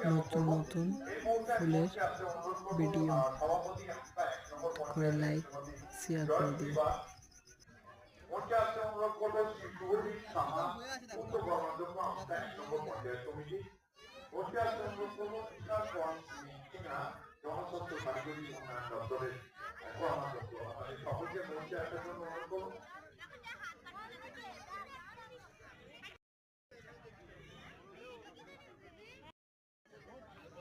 নতুন নতুন ফুলের ভিডিও করে লাইক শেয়ার করে দিন। জনস্বাস্থ্য কারিগরি উন্নয়ন দপ্তরের কর্মাধ্যক্ষ আপনাদের সকলকে মঞ্চে আসার জন্য অনুরোধ করব।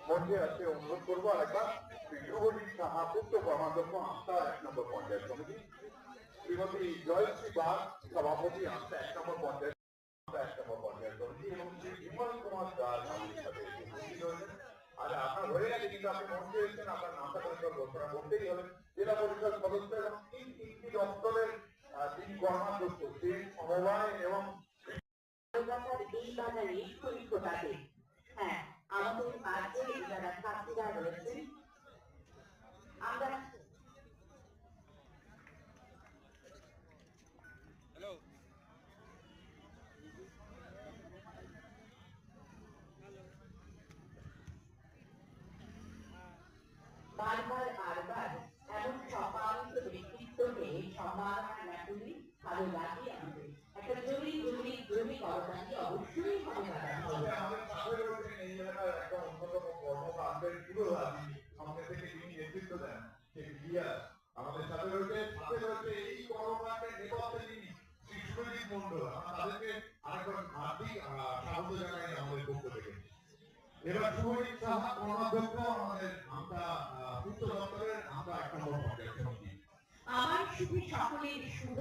মঞ্চে আসতে অনুরোধ করবো আরেকবার শুভজিৎ সাহা পূর্ত কর্মাধ্যক্ষ আস্থা 1 নম্বর পঞ্চায়েত সমিতি, শ্রীমতী জয়শ্রী বাগ সভাপতি আস্থা 1 নম্বর পঞ্চায়েত সমিতি এবং শ্রী বিমল কুমার দাস আমাদের সাথে উপস্থিত হয়েছেন। আর আপনার হয়ে গেছে কিন্তু আপনি মঞ্চে এসেছেন, আপনার নামটা ঘোষণা করতেই হবে। জেলা পরিষদ সদস্য এবং তিনটি দপ্তরের 3 কর্মাধ্যক্ষ সেই সমবায় এবং হ্যাঁ আমাদের মাঝে যারা ছাত্রীরা রয়েছেন আমরা বারবার এমন সম্মানিত ব্যক্তিত্বকে সম্মাননা না করি ভালো লাগে আমাদের একটা জরুরি কর্মকাণ্ডে অবশ্যই হবে আমাদের থেকে যিনি নেতৃত্ব দেন আমাদের সাথে রয়েছে এই কর্মকাণ্ডের নেপথ্যে যিনি শিশুজিৎ মন্ডল, আমরা তাদেরকে আরেকবার হার্দিক স্বাগত জানাই আমাদের পক্ষ থেকে। এবার শুভজিৎ সাহা কর্মাধ্যক্ষ আমাদের আমরা পূর্ত দপ্তরের আমরা 1 নম্বর পঞ্চায়েত সমিতি। আমার শুধু সকলের শুভ,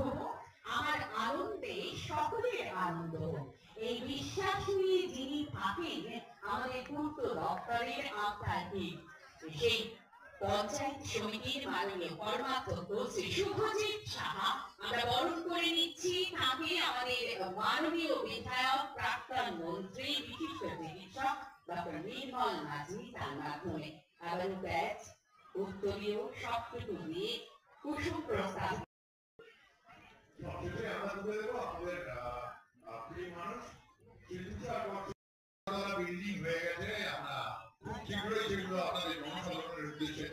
আমার আনন্দে সকলের আনন্দ। এই বিশ্বাস নিয়ে যিনি থাকেন আমাদের পূর্ত দপ্তরের আত্মাধিক সেই পঞ্চায়েত সমিতির মাননীয় কর্মাধ্যক্ষ শ্রী শুভজিৎ সাহা আমরা বরণ করে নিচ্ছি। তাকে আমাদের মাননীয় বিধায়ক প্রাক্তন মন্ত্রী বিশিষ্ট চিকিৎসক ডক্টর নির্মল মাঝি তার মাধ্যমে আবার ব্যাচ উত্তরীয় সবটুকু দিয়ে কুসুম প্রস্তাব বিল্ডিং হয়ে গেছে, আমরা খুব শীঘ্রই সেগুলো আপনাদের জনসাধারণের উদ্দেশ্যে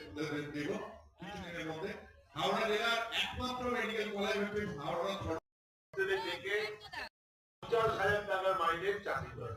দেব কিছুদিনের মধ্যে। হাওড়া জেলার একমাত্র মেডিকেল কলেজ হচ্ছে হাওড়া থেকে 50,000 টাকার মাইনের চাকরি করে।